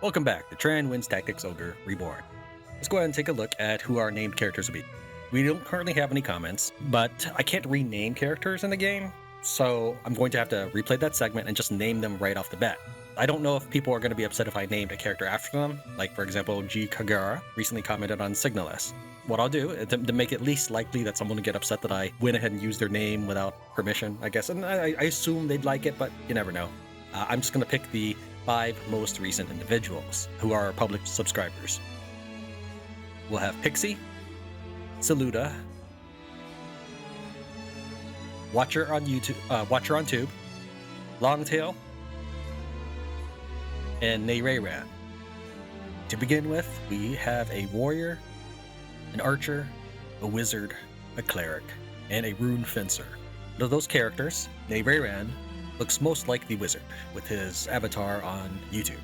Welcome back to Tran Wins Tactics Ogre Reborn. Let's go ahead and take a look at who our named characters will be. We don't currently have any comments, but I can't rename characters in the game, so I'm going to have to replay that segment and just name them right off the bat. I don't know if people are going to be upset if I named a character after them, like for example, G. Kagara recently commented on Signalis. What I'll do, to make it least likely that someone will get upset that I went ahead and used their name without permission, I guess, and I assume they'd like it, but you never know. I'm just going to pick the 5 most recent individuals who are public subscribers. We'll have Pixi, Siluda, watcherontube, Longtail, and Neyreyan. To begin with, we have a warrior, an archer, a wizard, a cleric, and a rune fencer. Of those characters, Neyreyan looks most like the wizard, with his avatar on YouTube.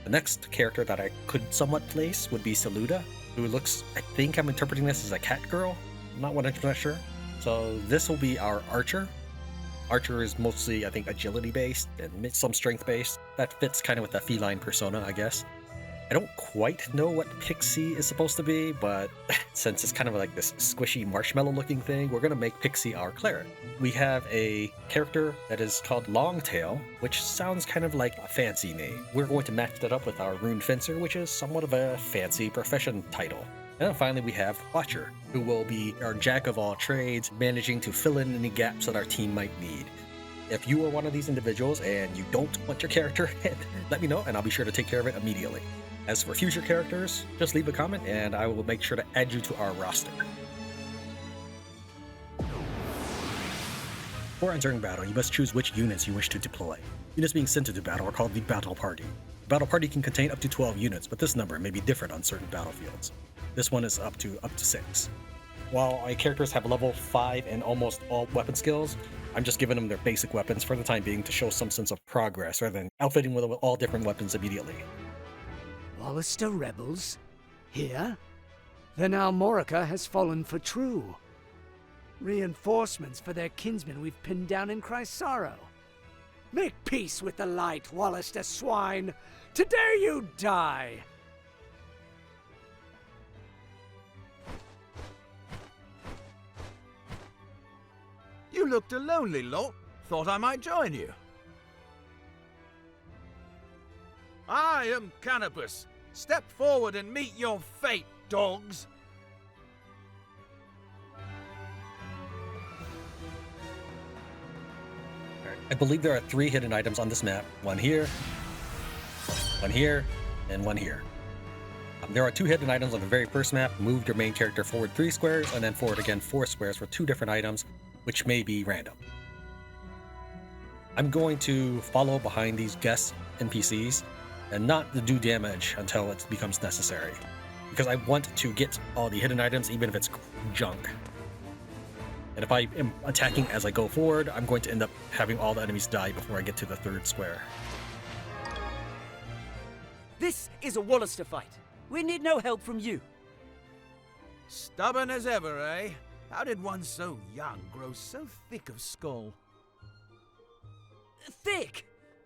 The next character that I could somewhat place would be Siluda, who looks, I think I'm interpreting this as a cat girl. I'm not 100% sure. So this will be our archer. Archer is mostly, I think, agility based and some strength based. That fits kind of with the feline persona, I guess. I don't quite know what Pixi is supposed to be, but since it's kind of like this squishy marshmallow looking thing, we're going to make Pixi our cleric. We have a character that is called Longtail, which sounds kind of like a fancy name. We're going to match that up with our rune fencer, which is somewhat of a fancy profession title. And then finally we have Watcher, who will be our jack of all trades, managing to fill in any gaps that our team might need. If you are one of these individuals and you don't want your character, let me know and I'll be sure to take care of it immediately. As for future characters, just leave a comment and I will make sure to add you to our roster. Before entering battle, you must choose which units you wish to deploy. Units being sent into battle are called the battle party. The battle party can contain up to 12 units, but this number may be different on certain battlefields. This one is up to 6. While my characters have level 5 and almost all weapon skills, I'm just giving them their basic weapons for the time being to show some sense of progress rather than outfitting with all different weapons immediately. Wallister rebels? Here? Then Almorica has fallen for true. Reinforcements for their kinsmen we've pinned down in Krysaro. Make peace with the light, Wallister swine! Today you die! You looked a lonely lot. Thought I might join you. I am Canopus. Step forward and meet your fate, dogs. I believe there are 3 hidden items on this map. One here, and one here. There are 2 hidden items on the very first map. Move your main character forward 3 squares, and then forward again 4 squares for 2 different items, which may be random. I'm going to follow behind these guest NPCs and not to do damage until it becomes necessary, because I want to get all the hidden items even if it's junk. And if I am attacking as I go forward, I'm going to end up having all the enemies die before I get to the 3rd square. This is a Wallister fight. We need no help from you. Stubborn as ever, eh? How did one so young grow so thick of skull? Thick!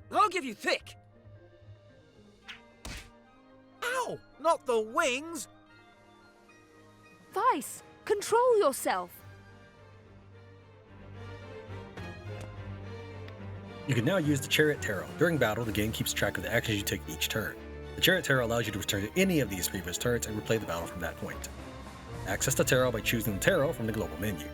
I'll give you thick! Ow! Not the wings! Vice, control yourself! You can now use the Chariot Tarot. During battle, the game keeps track of the actions you take each turn. The Chariot Tarot allows you to return to any of these previous turns and replay the battle from that point. Access the tarot by choosing the tarot from the global menu.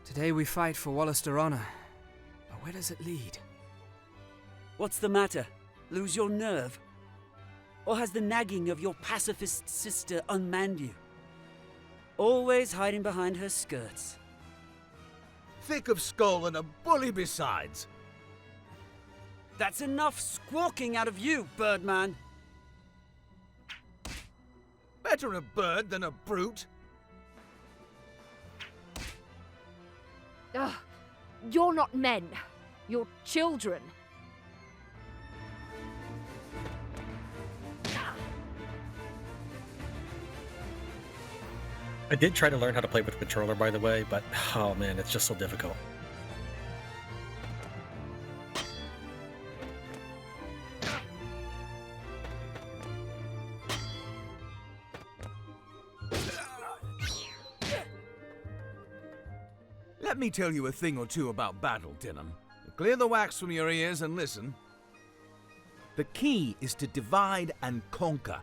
Today we fight for Wallister honor, but where does it lead? What's the matter? Lose your nerve? Or has the nagging of your pacifist sister unmanned you? Always hiding behind her skirts. Thick of skull and a bully besides. That's enough squawking out of you, Birdman. Better a bird than a brute. Ugh, you're not men. You're children. I did try to learn how to play with the controller, by the way, but oh man, it's just so difficult. Let me tell you a thing or two about battle, Denam. Clear the wax from your ears and listen. The key is to divide and conquer.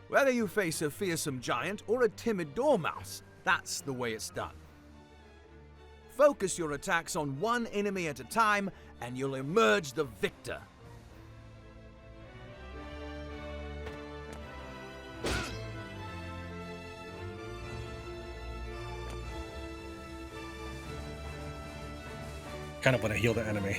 Whether you face a fearsome giant or a timid dormouse, that's the way it's done. Focus your attacks on one enemy at a time, and you'll emerge the victor. Kind of want to heal the enemy.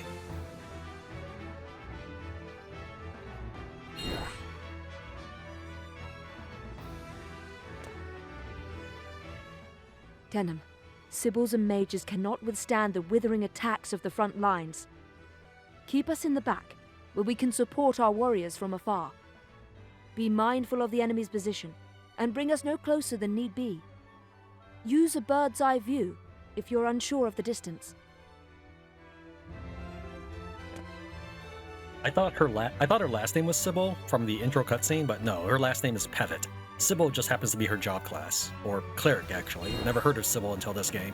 Denam, Sibyls and mages cannot withstand the withering attacks of the front lines. Keep us in the back, where we can support our warriors from afar. Be mindful of the enemy's position, and bring us no closer than need be. Use a bird's eye view if you're unsure of the distance. I thought her last name was Sybil from the intro cutscene, but no, her last name is Pevet. Sybil just happens to be her job class, or cleric actually. Never heard of Sybil until this game.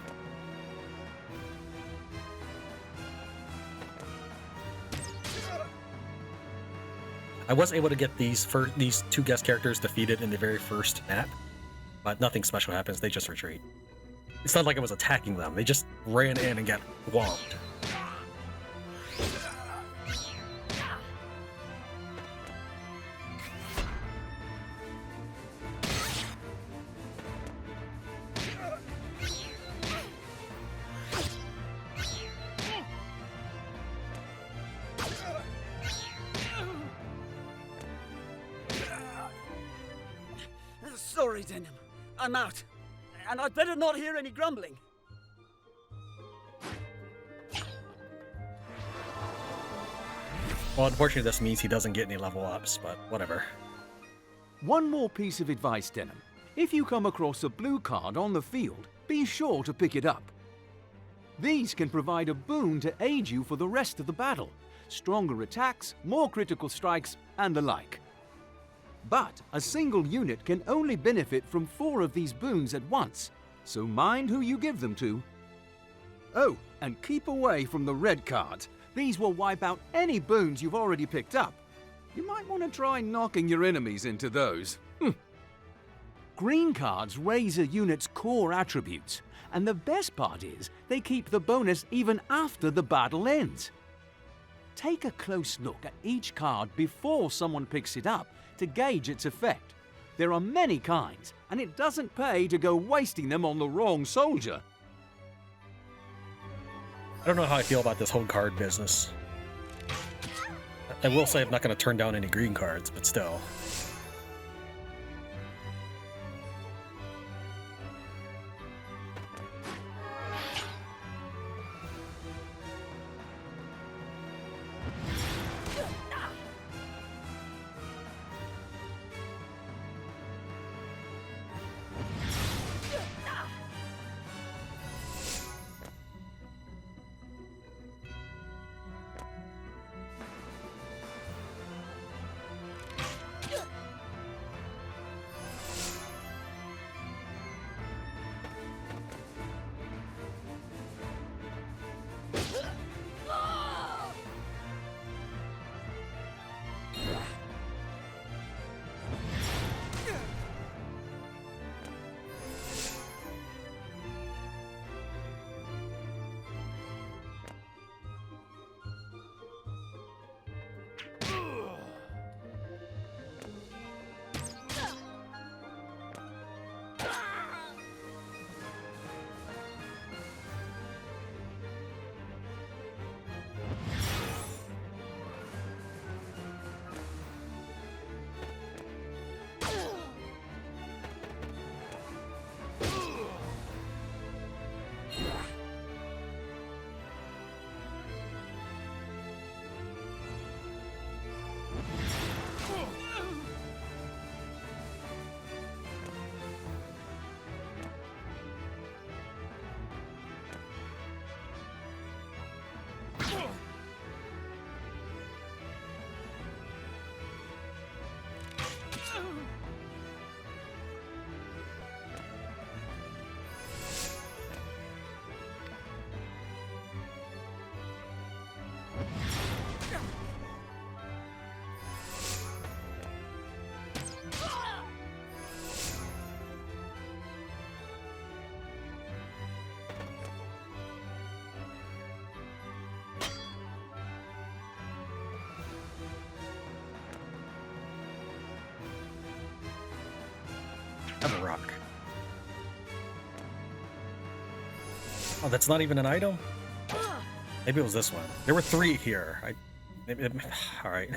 I was able to get these two guest characters defeated in the very first map, but nothing special happens, they just retreat. It's not like I was attacking them, they just ran in and got whomped. Sorry, Denam. I'm out. And I'd better not hear any grumbling. Well, unfortunately this means he doesn't get any level ups, but whatever. One more piece of advice, Denam. If you come across a blue card on the field, be sure to pick it up. These can provide a boon to aid you for the rest of the battle. Stronger attacks, more critical strikes, and the like. But a single unit can only benefit from 4 of these boons at once, so mind who you give them to. Oh, and keep away from the red cards. These will wipe out any boons you've already picked up. You might want to try knocking your enemies into those. Green cards raise a unit's core attributes, and the best part is they keep the bonus even after the battle ends. Take a close look at each card before someone picks it up to gauge its effect. There are many kinds, and it doesn't pay to go wasting them on the wrong soldier. I don't know how I feel about this whole card business. I will say I'm not going to turn down any green cards, but still. Oh, that's not even an item? Maybe it was this one. There were 3 here. All right.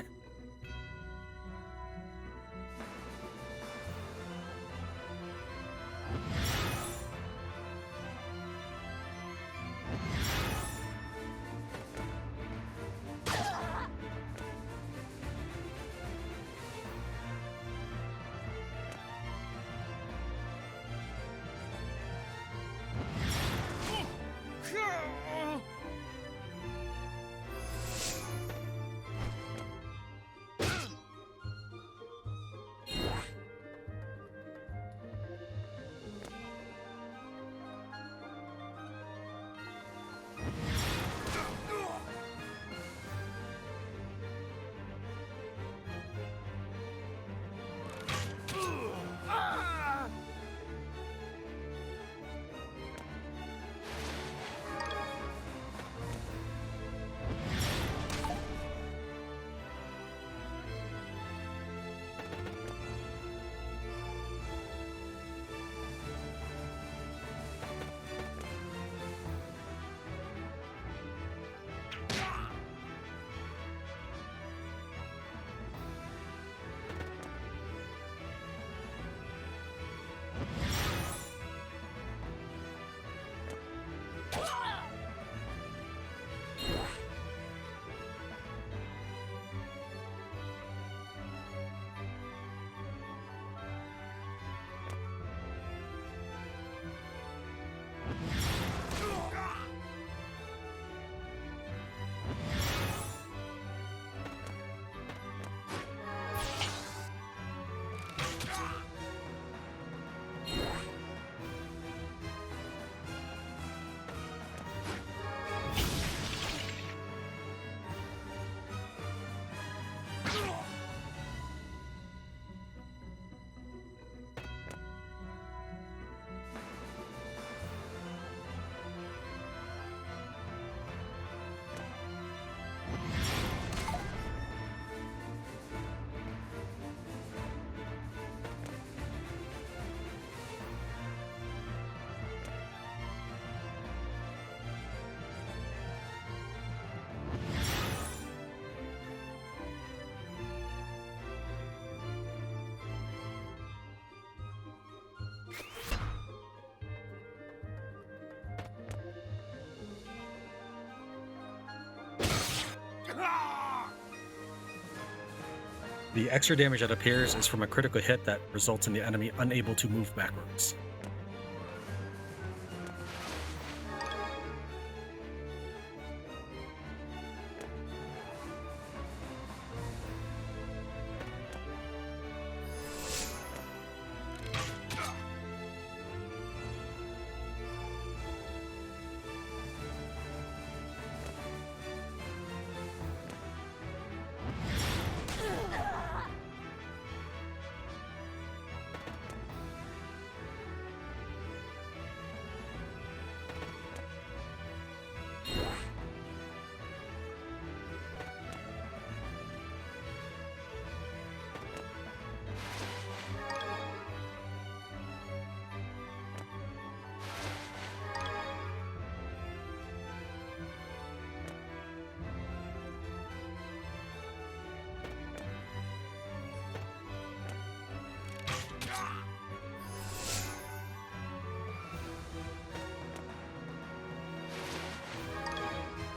The extra damage that appears is from a critical hit that results in the enemy unable to move backwards.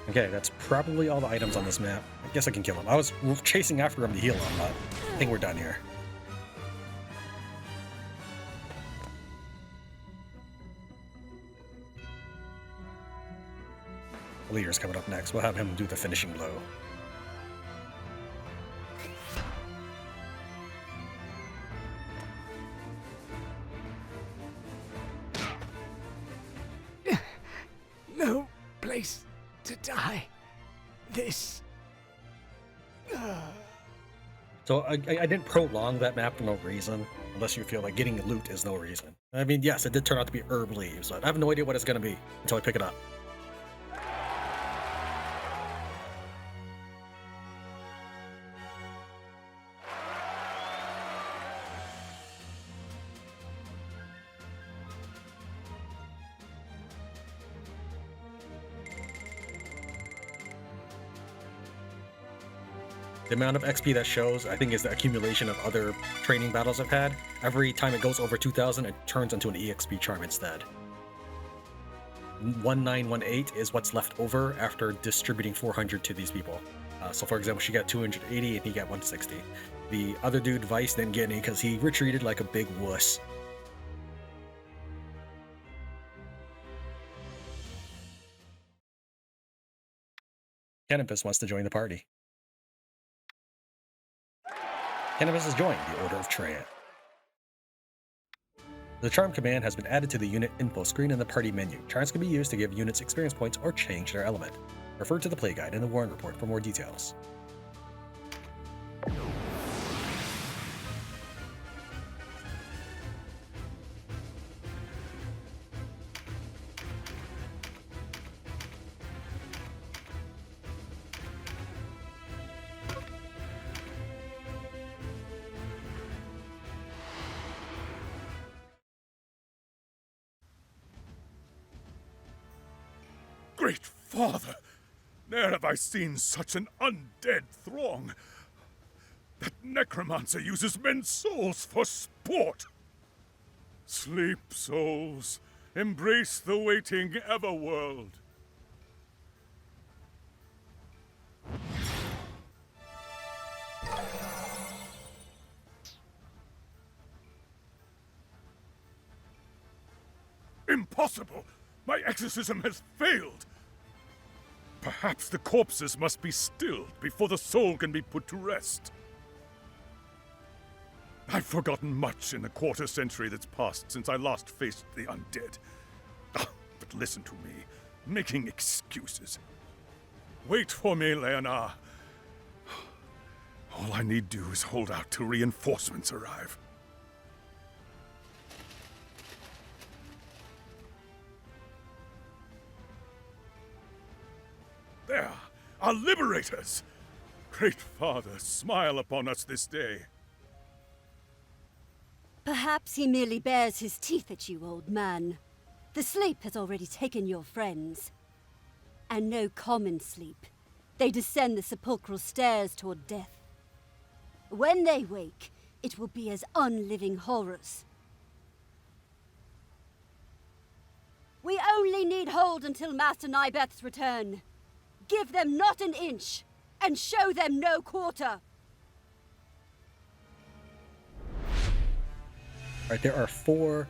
Okay, that's probably all the items on this map. I guess I can kill him. I was chasing after him to heal him, but I think we're done here. Leader's coming up next. We'll have him do the finishing blow. No place to die. This... So I didn't prolong that map for no reason, unless you feel like getting loot is no reason. I mean, yes, it did turn out to be herb leaves, but I have no idea what it's going to be until I pick it up. The amount of XP that shows, I think, is the accumulation of other training battles I've had. Every time it goes over 2,000, it turns into an EXP charm instead. 1918 is what's left over after distributing 400 to these people. So for example, she got 280 and he got 160. The other dude, Vice, didn't get any because he retreated like a big wuss. Canopus wants to join the party. Canopus has joined the Order of Tran. The charm command has been added to the unit info screen in the party menu. Charms can be used to give units experience points or change their element. Refer to the play guide and the warrant report for more details. Great Father! Ne'er have I seen such an undead throng. That necromancer uses men's souls for sport. Sleep, souls. Embrace the waiting everworld. Impossible! My exorcism has failed! Perhaps the corpses must be stilled before the soul can be put to rest. I've forgotten much in the quarter century that's passed since I last faced the undead. But listen to me, making excuses. Wait for me, Leonar. All I need do is hold out till reinforcements arrive. There, our liberators! Great Father, smile upon us this day. Perhaps he merely bares his teeth at you, old man. The sleep has already taken your friends. And no common sleep. They descend the sepulchral stairs toward death. When they wake, it will be as unliving horrors. We only need hold until Master Nybeth's return. Give them not an inch, and show them no quarter. Alright, there are 4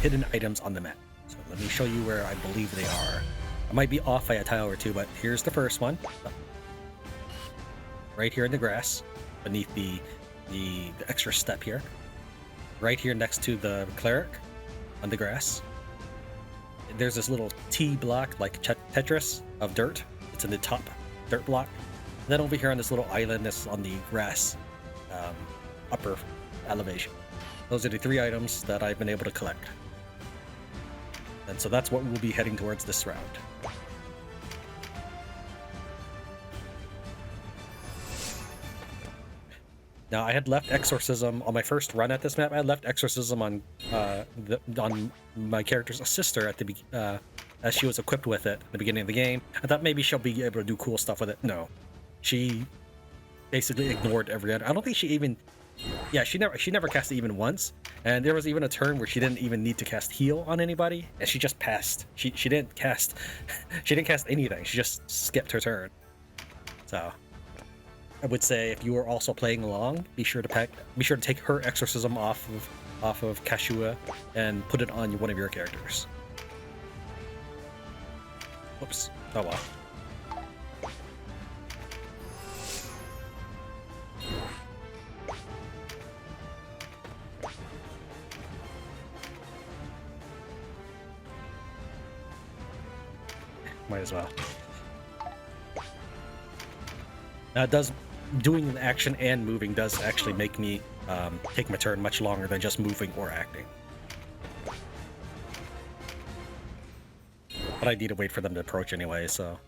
hidden items on the map. So let me show you where I believe they are. I might be off by a tile or two, but here's the first one. Right here in the grass, beneath the extra step here. Right here next to the cleric, on the grass. There's this little T block, like Tetris, of dirt. It's in the top dirt block. And then over here on this little island that's on the grass upper elevation. Those are the 3 items that I've been able to collect. And so that's what we'll be heading towards this round. Now, I had left Exorcism on my first run at this map. I had left Exorcism on my character's sister at the as she was equipped with it at the beginning of the game. I thought maybe she'll be able to do cool stuff with it. No, she basically ignored every other. I don't think she even. Yeah, she never cast it even once. And there was even a turn where she didn't even need to cast heal on anybody, and she just passed. She didn't cast she didn't cast anything. She just skipped her turn. So I would say if you are also playing along, be sure to take her exorcism off of Kashua and put it on one of your characters. Whoops. Oh well. Might as well. Now it does, doing an action and moving does actually make me take my turn much longer than just moving or acting. But I need to wait for them to approach anyway, so.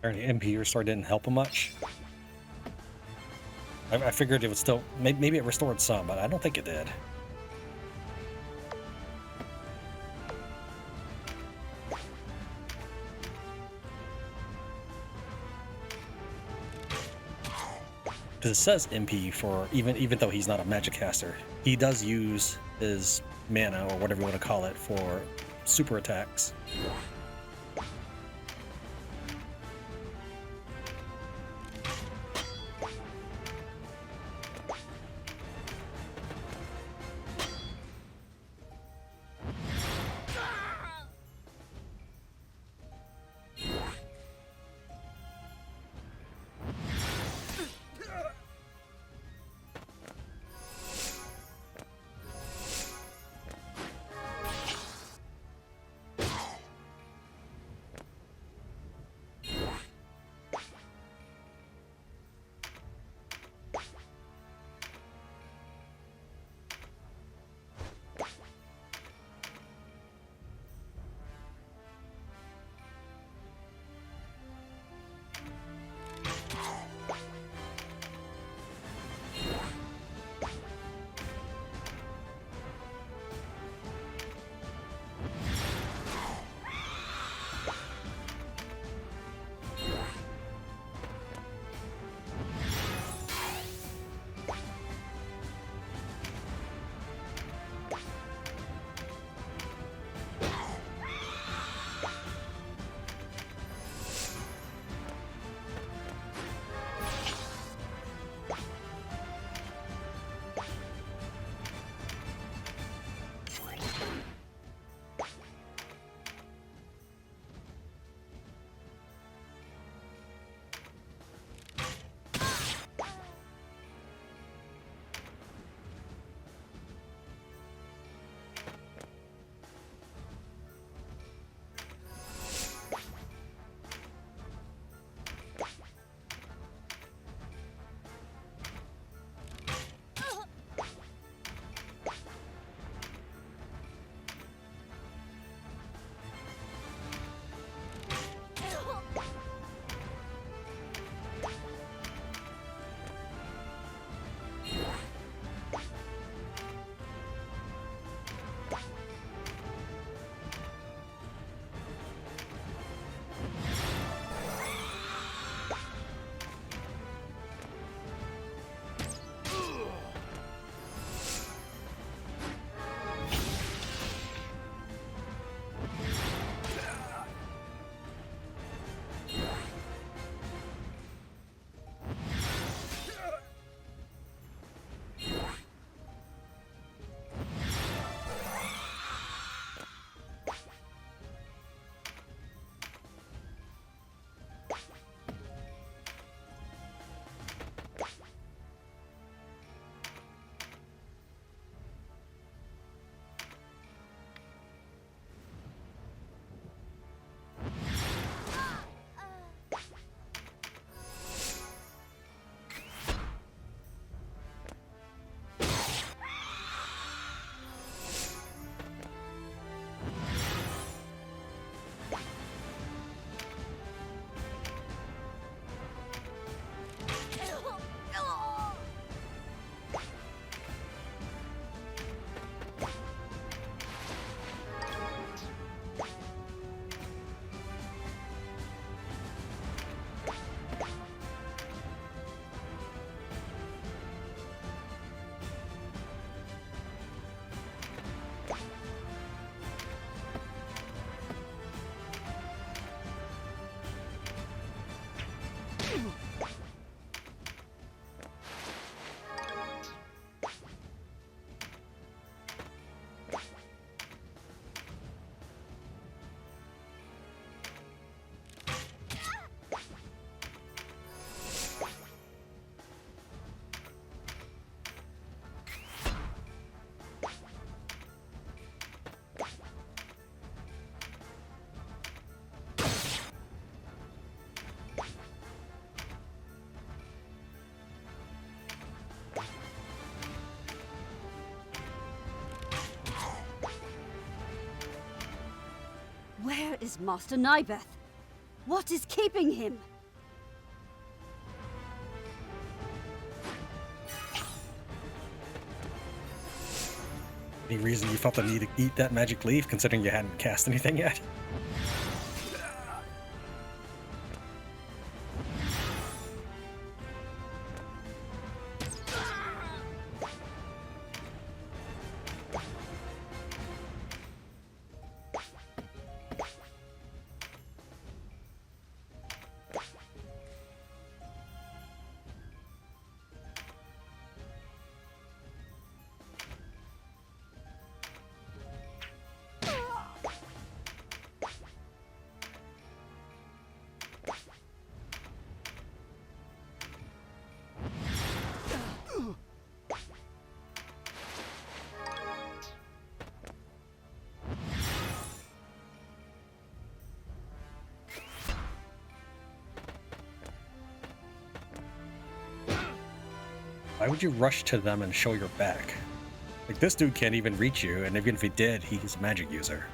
Or the MP restore didn't help him much. I figured it would still... Maybe it restored some, but I don't think it did. Because it says MP for... Even though he's not a magic caster, he does use his mana, or whatever you want to call it, for super attacks. Where is Master Nybeth? What is keeping him? Any reason you felt the need to eat that magic leaf, considering you hadn't cast anything yet? Why would you rush to them and show your back? Like, this dude can't even reach you, and even if he did, he's a magic user.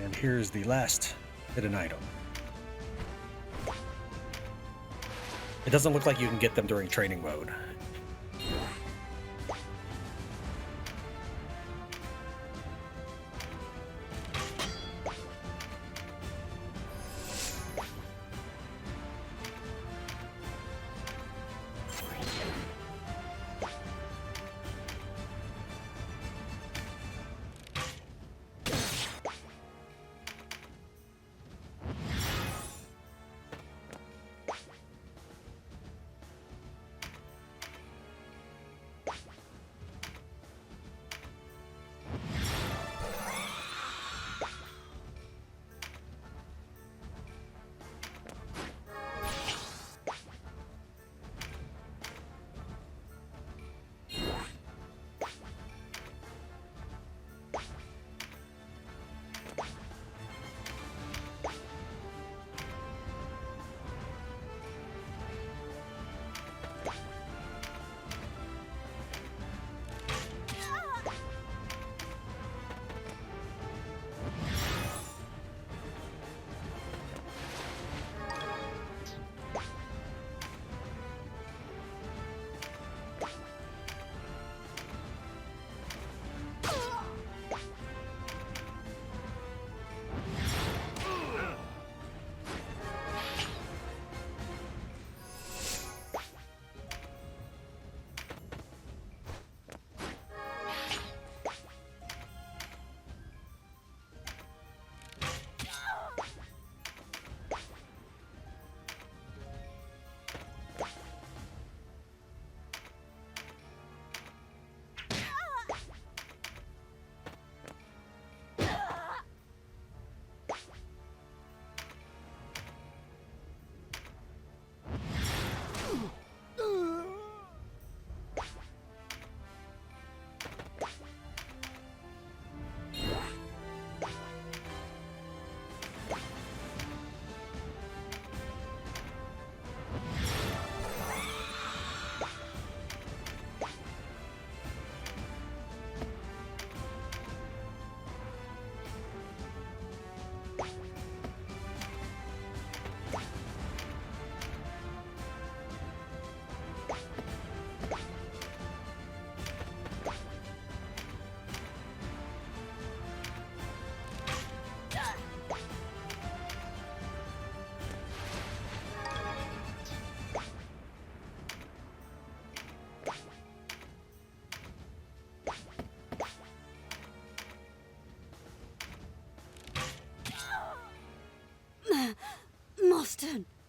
And here's the last hidden item. It doesn't look like you can get them during training mode.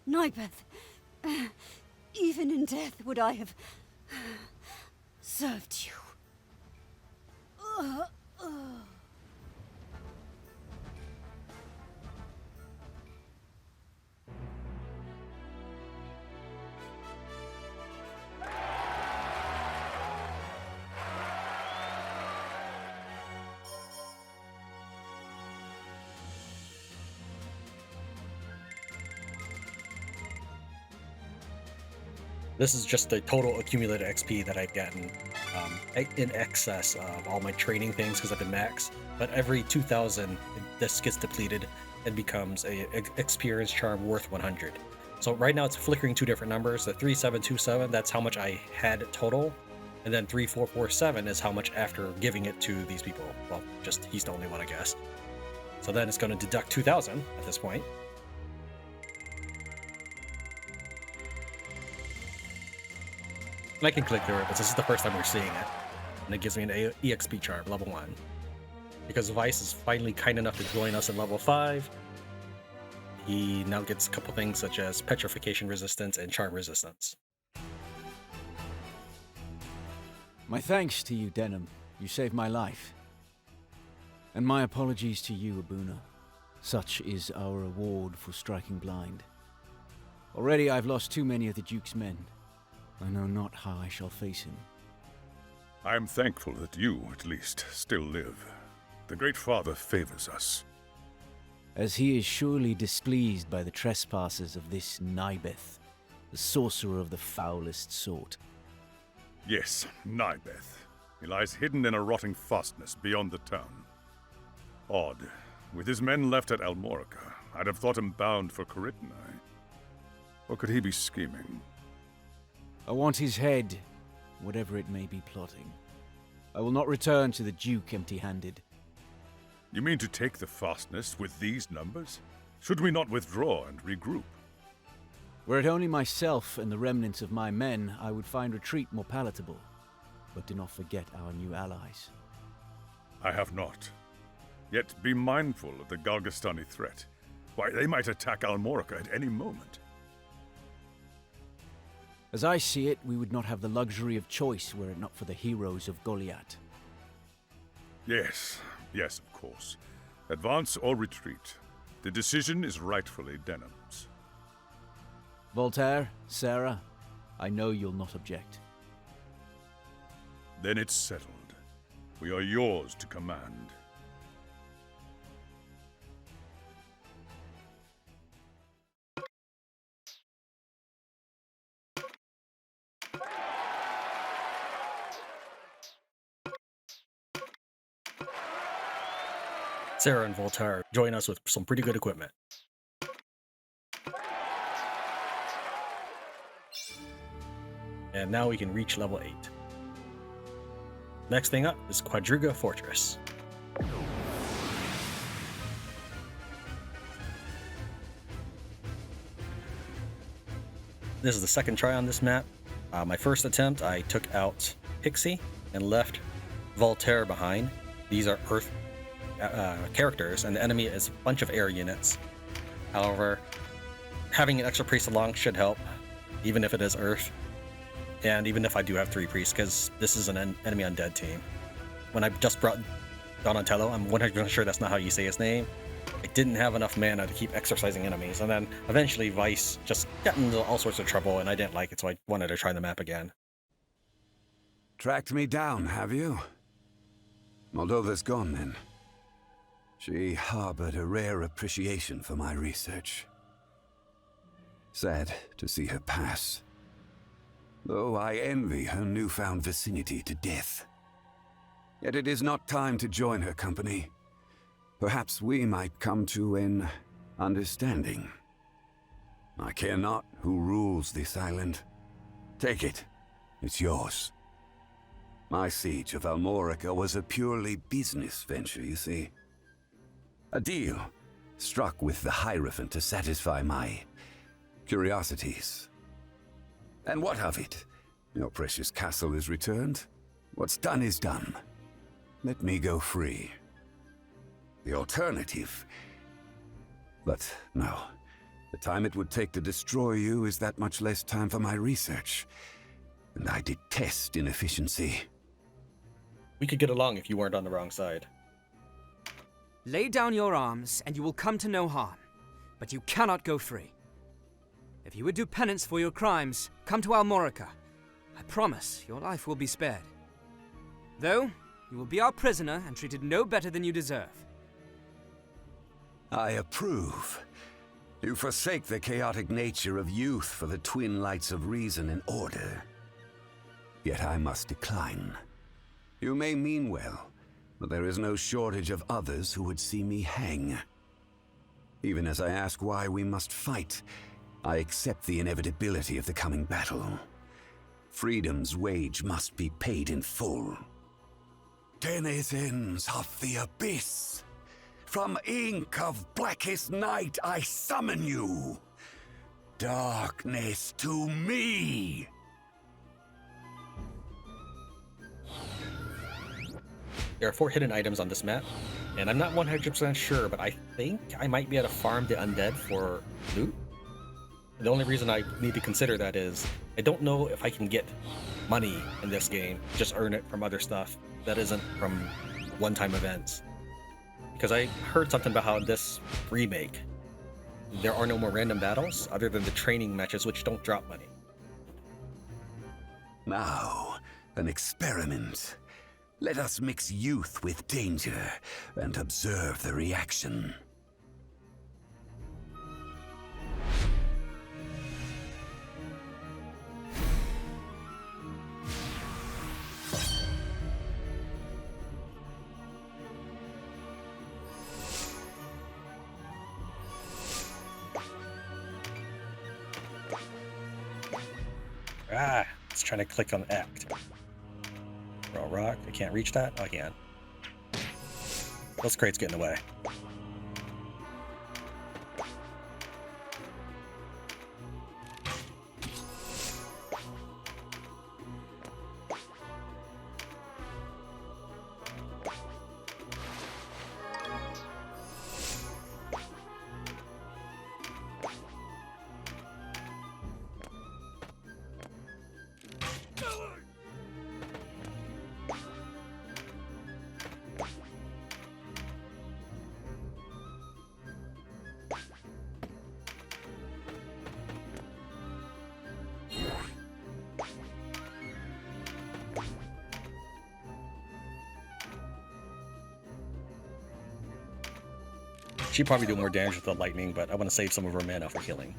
Nybeth, even in death would I have served you. This is just the total accumulated XP that I've gotten in excess of all my training things because I've been max. But every 2,000, this gets depleted and becomes a experience charm worth 100. So right now it's flickering two different numbers. The 3727, that's how much I had total. And then 3447 is how much after giving it to these people. Well, just he's the only one, I guess. So then it's going to deduct 2,000 at this point. And I can click through it, but this is the first time we're seeing it. And it gives me an EXP charm, level 1. Because Vice is finally kind enough to join us in level 5, he now gets a couple things such as petrification resistance and charm resistance. My thanks to you, Denam. You saved my life. And my apologies to you, Abuna. Such is our reward for striking blind. Already I've lost too many of the Duke's men. I know not how I shall face him. I am thankful that you, at least, still live. The Great Father favors us. As he is surely displeased by the trespasses of this Nybeth, the sorcerer of the foulest sort. Yes, Nybeth. He lies hidden in a rotting fastness beyond the town. Odd. With his men left at Almorica, I'd have thought him bound for Caritini. Or could he be scheming? I want his head, whatever it may be plotting. I will not return to the Duke empty-handed. You mean to take the fastness with these numbers? Should we not withdraw and regroup? Were it only myself and the remnants of my men, I would find retreat more palatable. But do not forget our new allies. I have not. Yet be mindful of the Galgastani threat. Why, they might attack Almorica at any moment. As I see it, we would not have the luxury of choice were it not for the heroes of Goliath. Yes, of course. Advance or retreat. The decision is rightfully Denam's. Voltaire, Sarah, I know you'll not object. Then it's settled. We are yours to command. Sarah and Voltaire join us with some pretty good equipment. And now we can reach level 8. Next thing up is Qadriga Fortress. This is the second try on this map. My first attempt, I took out Pixi and left Voltaire behind. These are Earth characters, and the enemy is a bunch of air units. However, having an extra priest along should help, even if it is Earth. And even if I do have 3 priests, because this is an enemy undead team. When I just brought Donnalto, I'm 100% sure that's not how you say his name. I didn't have enough mana to keep exorcising enemies, and then eventually Vice just got into all sorts of trouble, and I didn't like it, so I wanted to try the map again. Tracked me down, have you? Moldova's gone, then. She harbored a rare appreciation for my research. Sad to see her pass. Though I envy her newfound vicinity to death. Yet it is not time to join her company. Perhaps we might come to an understanding. I care not who rules this island. Take it. It's yours. My siege of Almorica was a purely business venture, you see. A deal struck with the Hierophant to satisfy my curiosities. And what of it? Your precious castle is returned. What's done is done. Let me go free. The alternative... But no, The time it would take to destroy you is that much less time for my research. And I detest inefficiency. We could get along if you weren't on the wrong side. Lay down your arms, and you will come to no harm. But you cannot go free. If you would do penance for your crimes, come to Almorica. I promise your life will be spared. Though, you will be our prisoner and treated no better than you deserve. I approve. You forsake the chaotic nature of youth for the twin lights of reason and order. Yet I must decline. You may mean well, but there is no shortage of others who would see me hang. Even as I ask why we must fight, I accept the inevitability of the coming battle. Freedom's wage must be paid in full. Denizens of the Abyss, from ink of blackest night I summon you. Darkness to me! There are 4 hidden items on this map, and I'm not 100% sure, but I think I might be able to farm the undead for loot. The only reason I need to consider that is I don't know if I can get money in this game, just earn it from other stuff that isn't from one-time events. Because I heard something about how in this remake, there are no more random battles other than the training matches which don't drop money. Now, an experiment. Let us mix youth with danger and observe the reaction. It's trying to click on act. Throw a rock. I can't reach that. Oh, I can. Those crates get in the way. She'd probably do more damage with the lightning, but I want to save some of her mana for healing.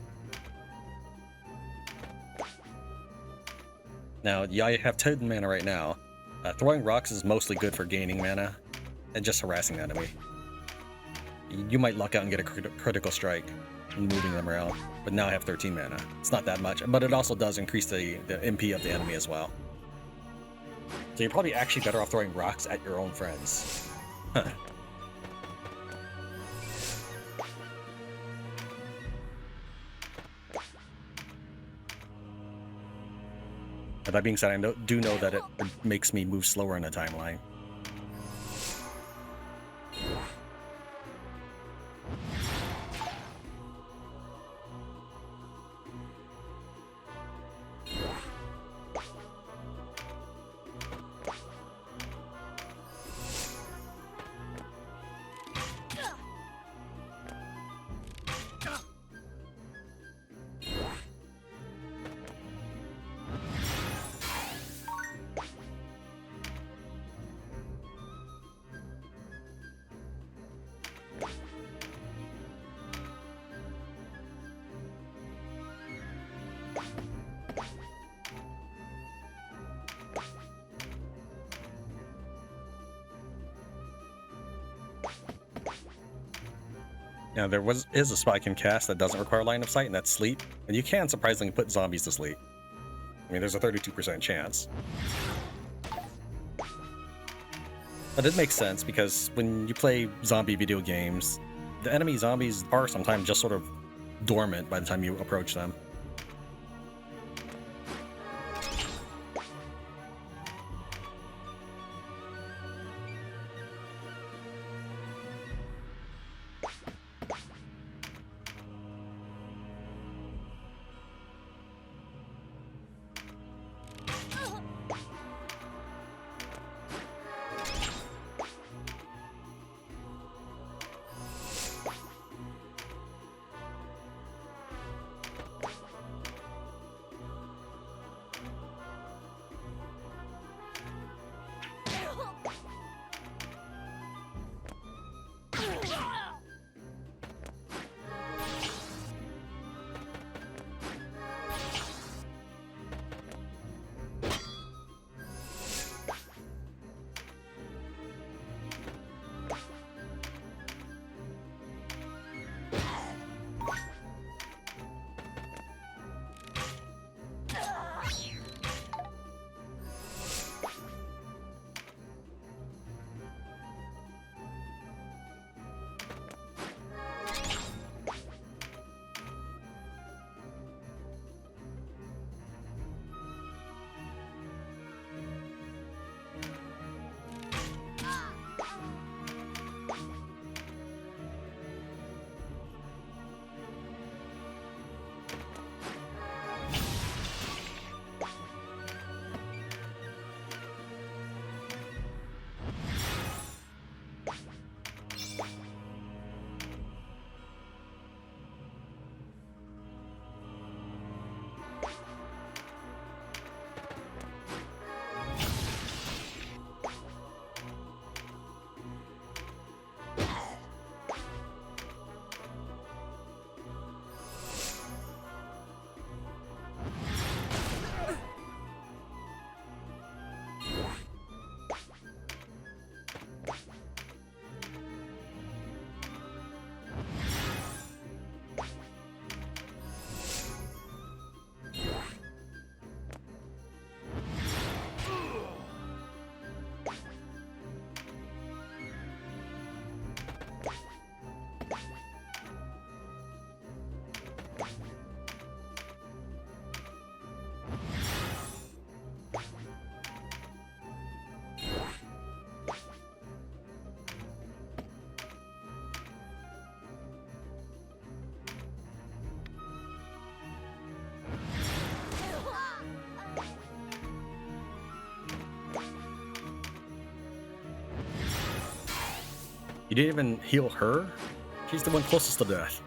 Now, yeah, I have 10 mana right now. Throwing rocks is mostly good for gaining mana and just harassing the enemy. You might luck out and get a critical strike moving them around, but now I have 13 mana. It's not that much, but it also does increase the MP of the enemy as well. So you're probably actually better off throwing rocks at your own friends. Huh. But that being said, I do know that it makes me move slower in the timeline. Now, there is a spot I can cast that doesn't require line of sight, and that's sleep. And you can surprisingly put zombies to sleep. I mean, there's a 32% chance. But it makes sense, because when you play zombie video games, the enemy zombies are sometimes just sort of dormant by the time you approach them. You didn't even heal her? She's the one closest to death.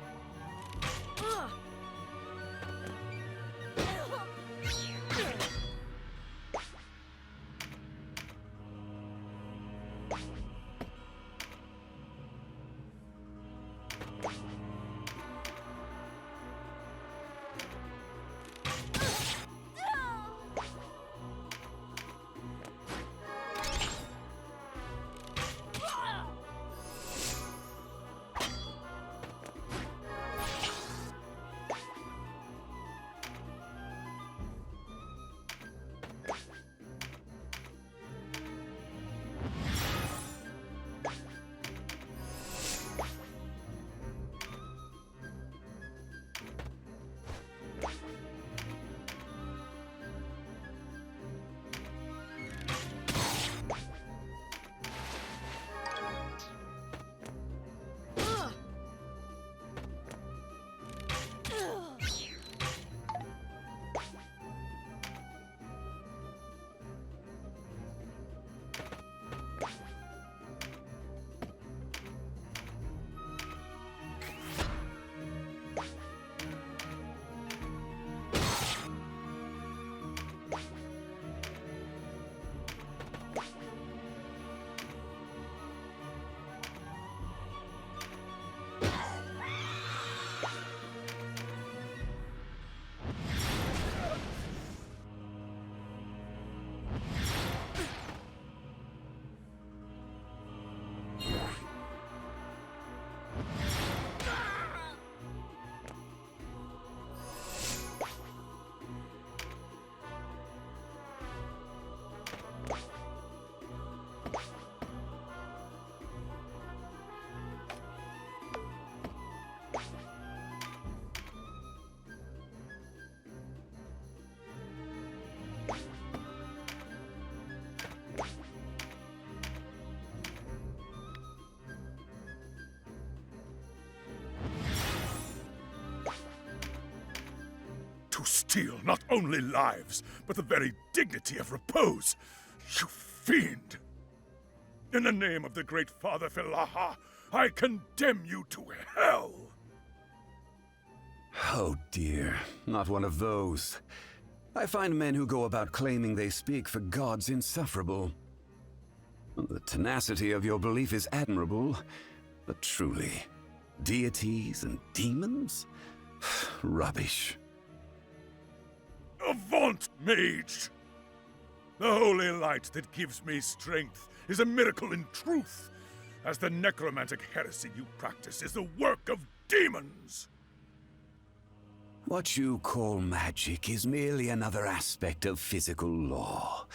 To steal not only lives, but the very dignity of repose. You fiend! In the name of the great Father Filaha, I condemn you to hell! Oh dear, not one of those. I find men who go about claiming they speak for gods insufferable. The tenacity of your belief is admirable, but truly, deities and demons? Rubbish. Avaunt, mage! The holy light that gives me strength is a miracle in truth, as the necromantic heresy you practice is the work of demons! What you call magic is merely another aspect of physical law,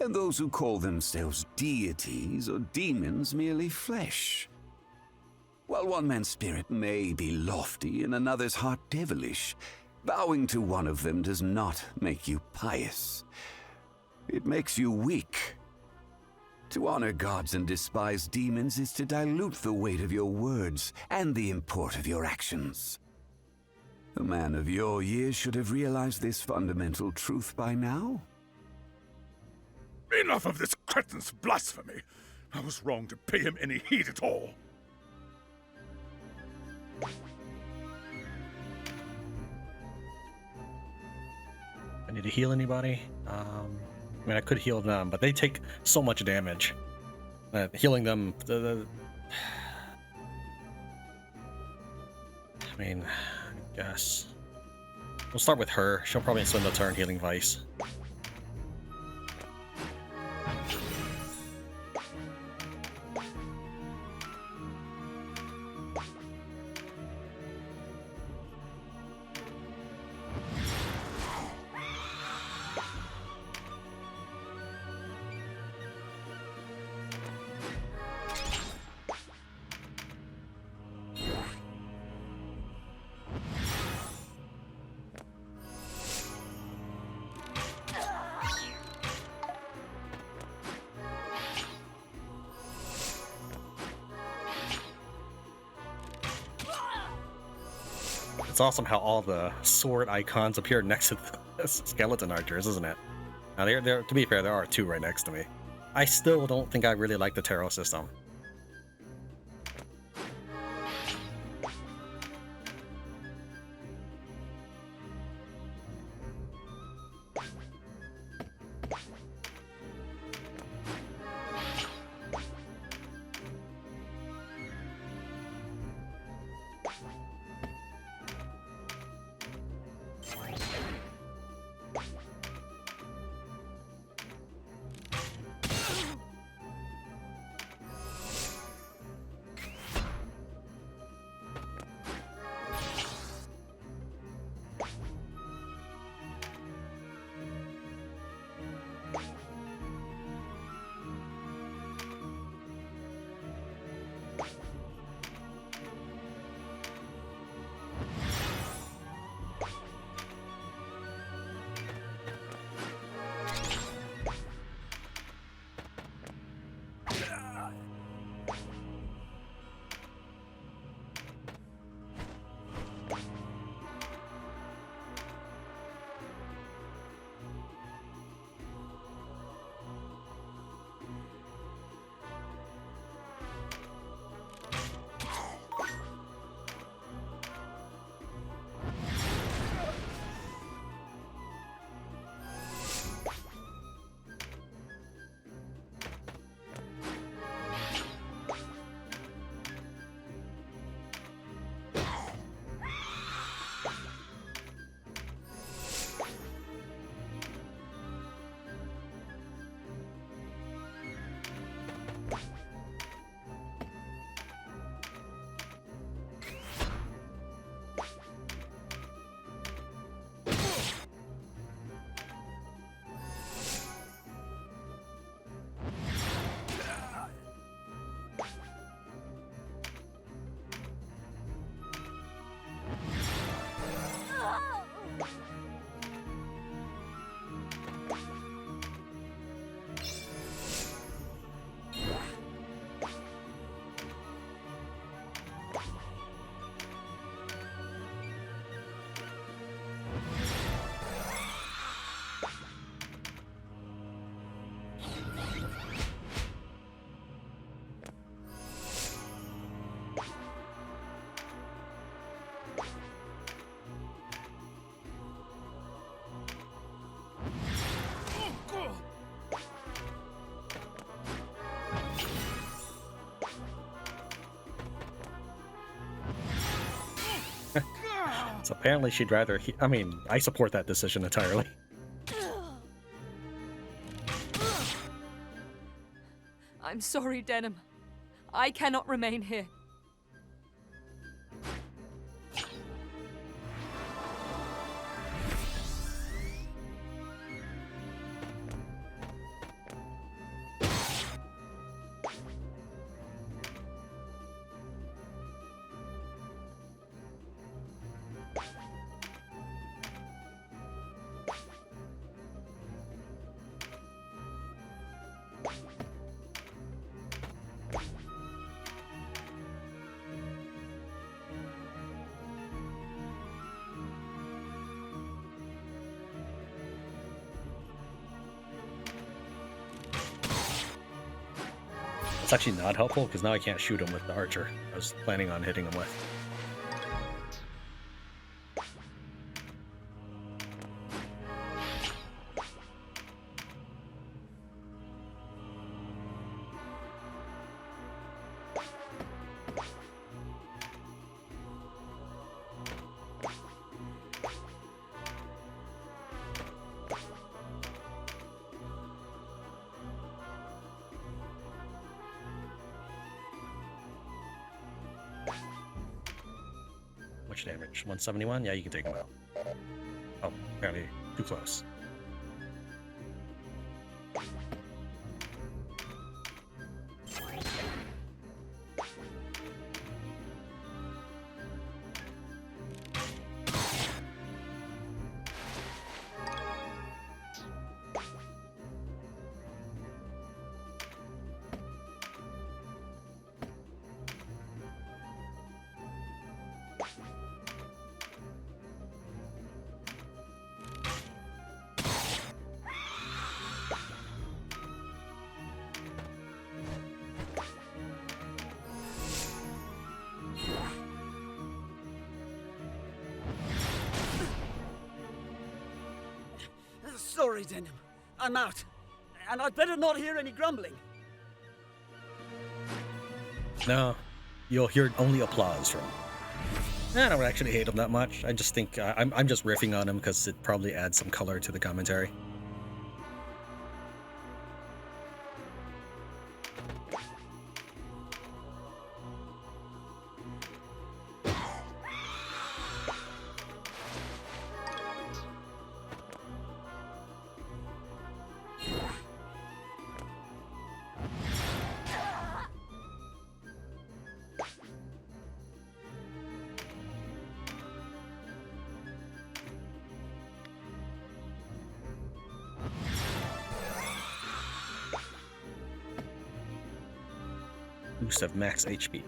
and those who call themselves deities or demons merely flesh. While one man's spirit may be lofty and another's heart devilish, bowing to one of them does not make you pious. It makes you weak. To honor gods and despise demons is to dilute the weight of your words and the import of your actions. A man of your years should have realized this fundamental truth by now. Enough of this cretin's blasphemy! I was wrong to pay him any heed at all. I need to heal anybody? I mean, I could heal them, but they take so much damage. Healing them... I mean, I guess... We'll start with her. She'll probably spend the turn healing Vice. It's awesome how all the sword icons appear next to the skeleton archers, isn't it? Now, to be fair, there are two right next to me. I still don't think I really like the tarot system. So apparently she'd rather... I mean, I support that decision entirely. I'm sorry, Denam. I cannot remain here. It's actually not helpful, because now I can't shoot him with the archer I was planning on hitting him with. Much damage? 171? Yeah, you can take him out. Oh, apparently too close. Sorry, Denam. I'm out. And I'd better not hear any grumbling. No, you'll hear only applause from him. I don't actually hate him that much. I just think I'm just riffing on him because it probably adds some color to the commentary. Boost of max HP.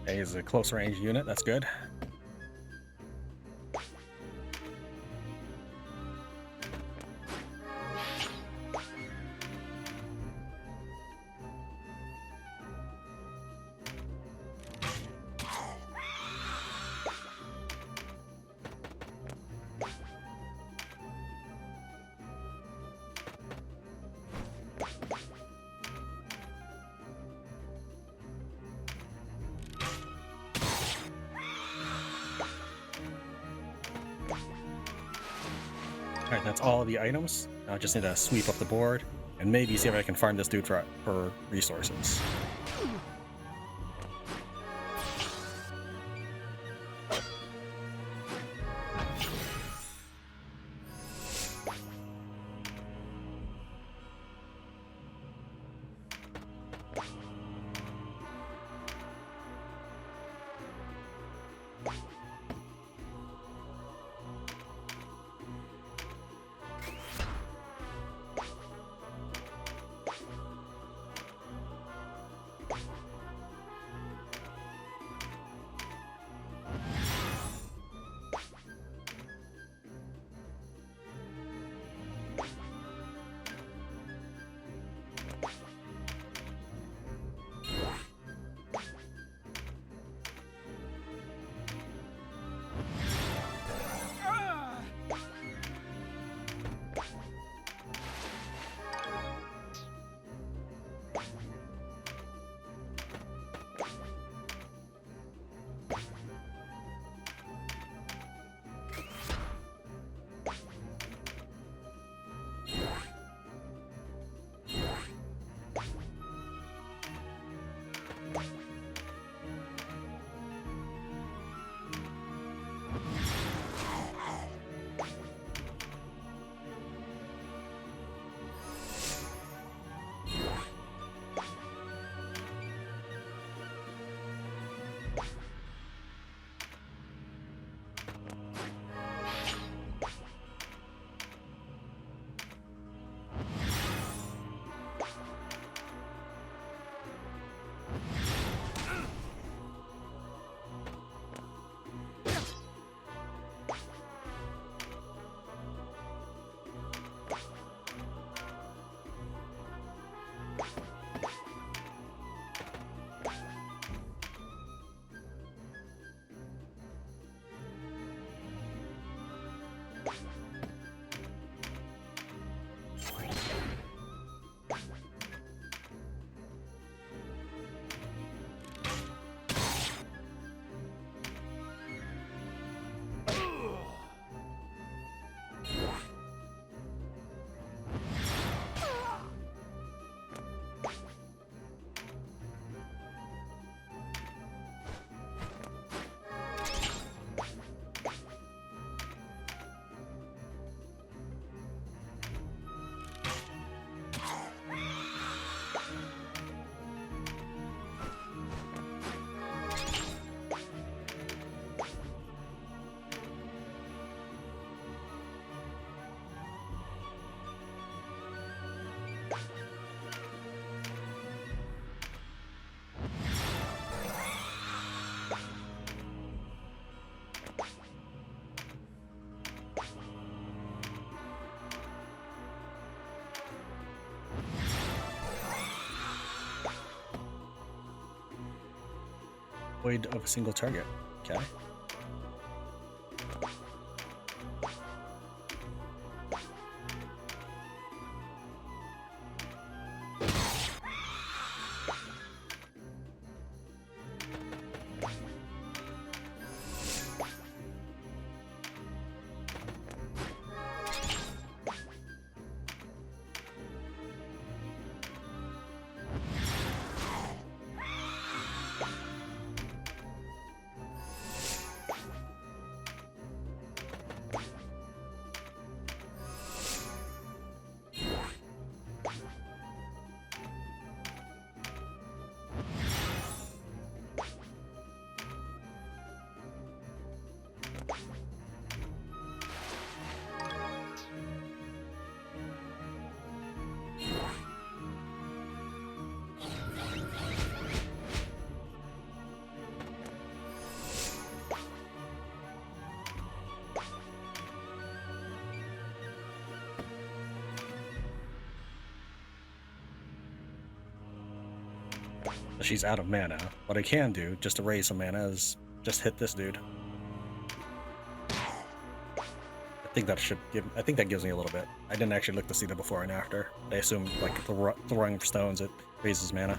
He's a close range unit, that's good. Alright, that's all the items. Now I just need to sweep up the board and maybe see if I can farm this dude for resources. Void of a single target. Okay. She's out of mana. What I can do, just to raise some mana, is just hit this dude. I think that should give. I think that gives me a little bit. I didn't actually look to see the before and after. I assume like throwing stones, it raises mana.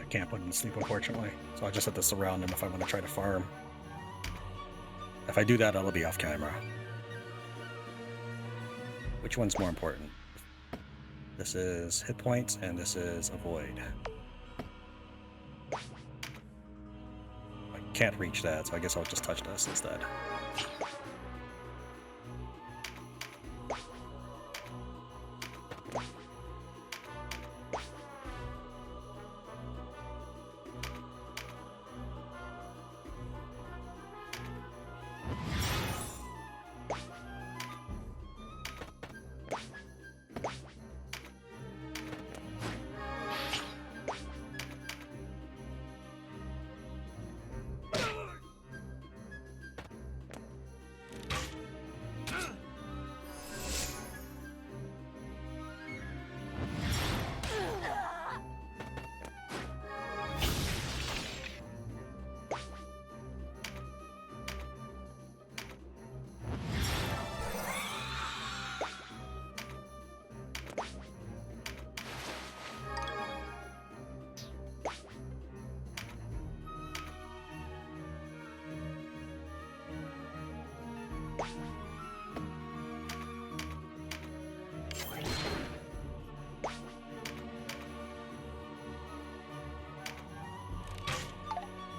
can't put him to sleep, unfortunately. So I just have to surround him if I want to try to farm. If I do that, I'll be off camera. Which one's more important? This is hit points, and this is avoid. I can't reach that, so I guess I'll just touch this instead.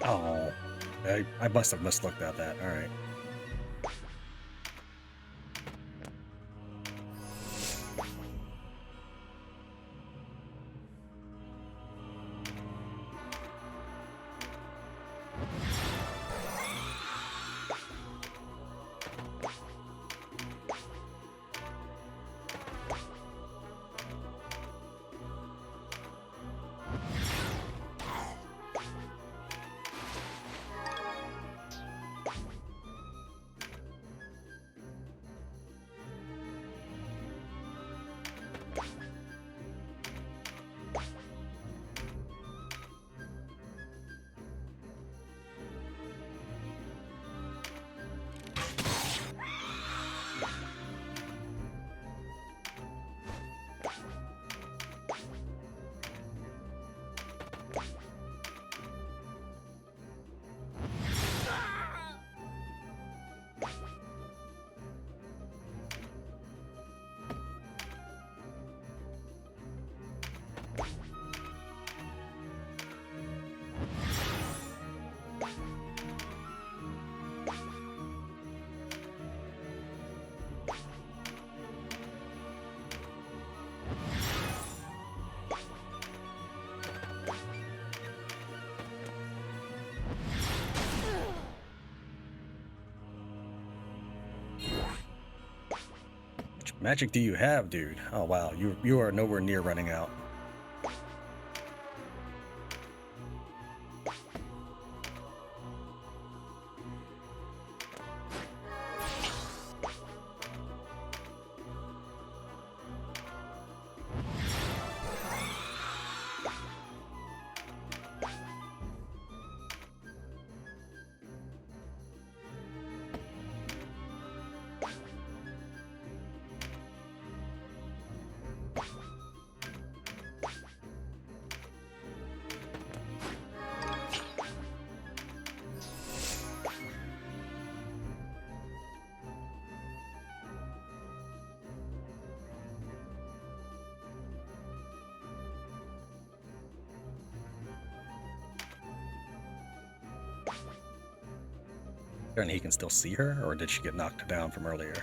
Oh, I must have mislooked at that. All right. Magic do you have, dude? Oh wow, you are nowhere near running out. And he can still see her, or did she get knocked down from earlier?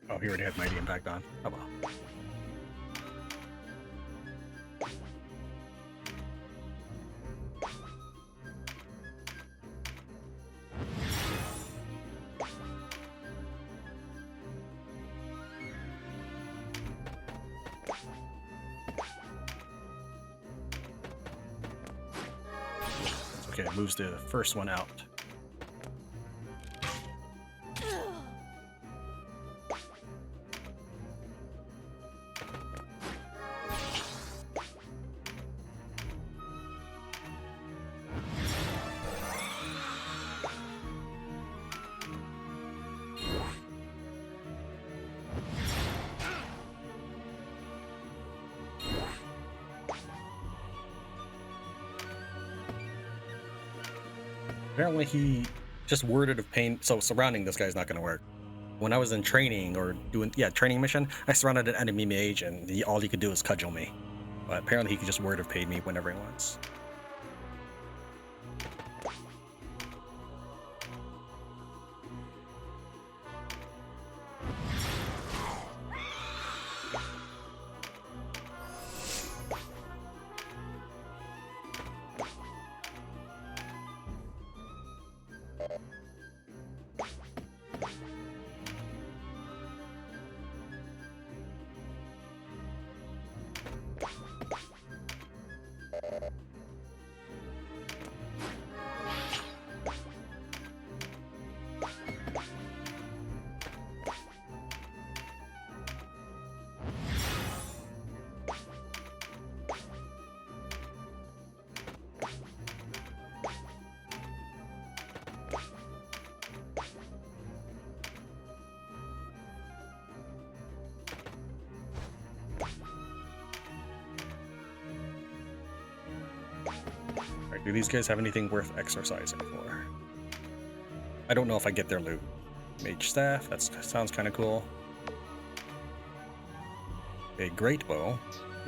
Oh, he already had Mighty Impact on. Oh well. Okay, moves the first one out. Apparently he just worded of pain, so surrounding this guy's not going to work. When I was in training or doing, training mission, I surrounded an enemy mage and all he could do is cudgel me. But apparently he could just word of pain me whenever he wants. Do these guys have anything worth exercising for? I don't know if I get their loot. Mage staff, that sounds kind of cool. A great bow.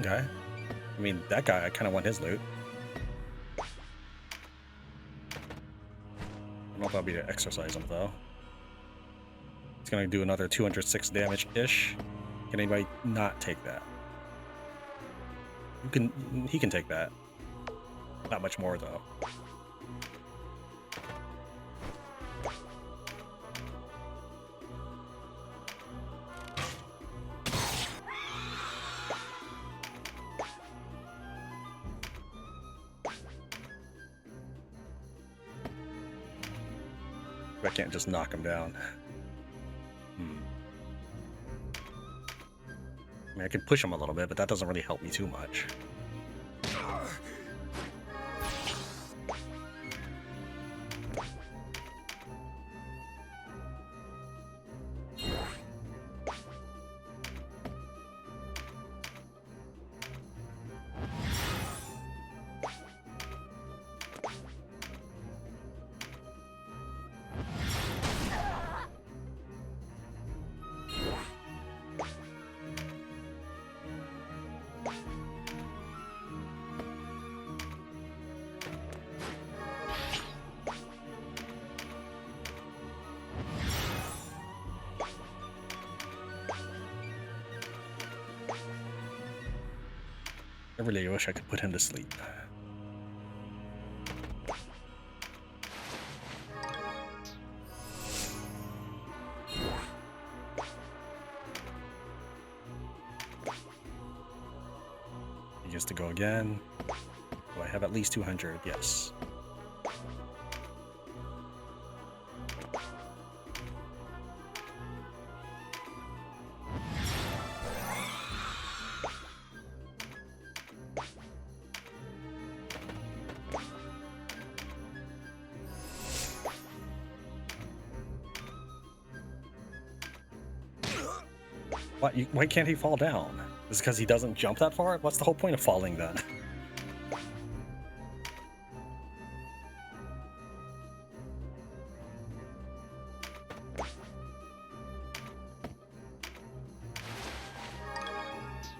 Okay. I mean, that guy, I kind of want his loot. I don't know if I'll be able to exercise him, though. He's going to do another 206 damage-ish. Can anybody not take that? He can take that. Not much more, though. I can't just knock him down. I mean, I could push him a little bit, but that doesn't really help me too much. I really wish I could put him to sleep. He gets to go again. Do I have at least 200? Yes. Why can't he fall down? Is it because he doesn't jump that far? What's the whole point of falling then?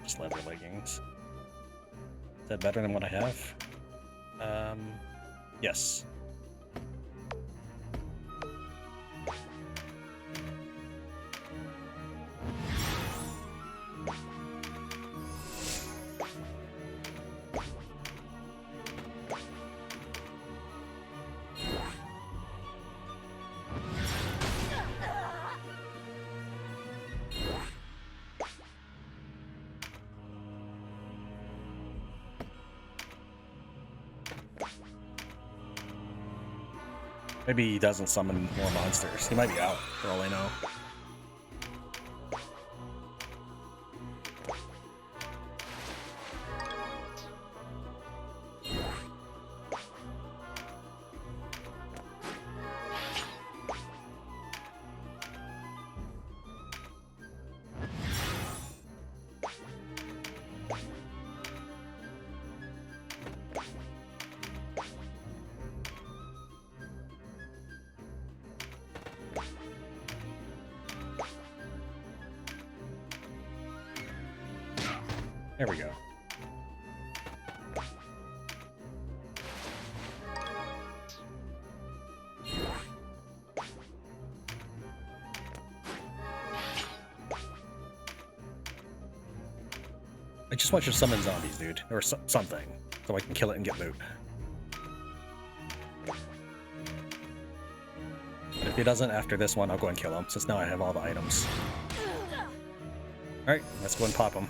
Just leather leggings. Is that better than what I have? Yes. Maybe he doesn't summon more monsters. He might be out, for all I know. There we go. I just want you to summon zombies, dude. Or something. So I can kill it and get loot. But if he doesn't after this one, I'll go and kill him, since now I have all the items. Alright, let's go and pop him.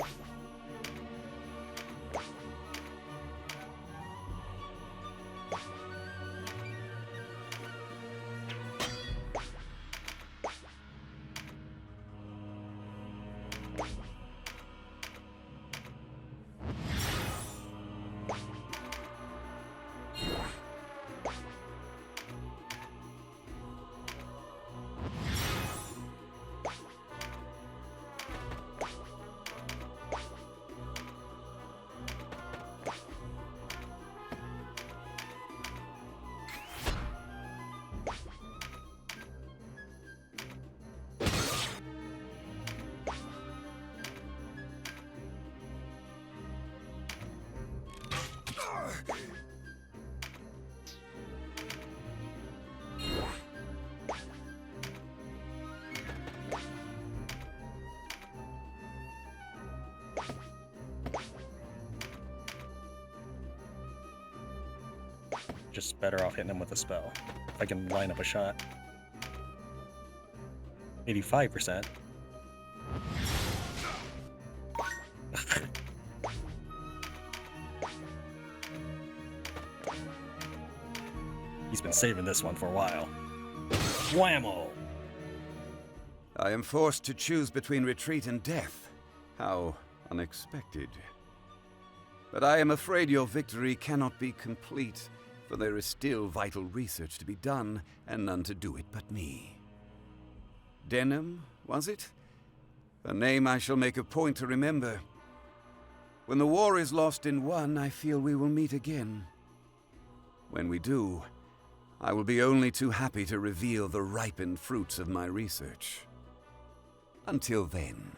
Just better off hitting him with a spell. If I can line up a shot. 85%. He's been saving this one for a while. Whammo! I am forced to choose between retreat and death. How unexpected. But I am afraid your victory cannot be complete, for there is still vital research to be done, and none to do it but me. Denam, was it? A name I shall make a point to remember. When the war is lost and won, I feel we will meet again. When we do, I will be only too happy to reveal the ripened fruits of my research. Until then.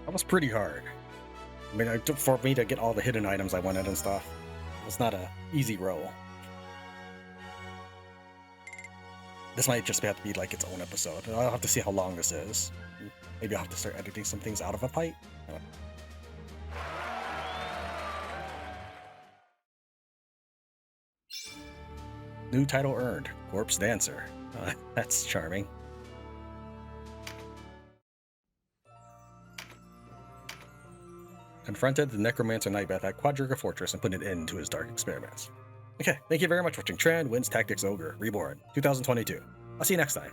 That was pretty hard. I mean, for me to get all the hidden items I wanted and stuff, it was not an easy roll. This might just have to be like its own episode. I'll have to see how long this is. Maybe I'll have to start editing some things out of a pipe. New title earned, Corpse Dancer. That's charming. Confronted the Necromancer Nybeth at Qadriga Fortress and put an end to his dark experiments. Okay, thank you very much for watching Tran Wins Tactics Ogre, Reborn, 2022. I'll see you next time.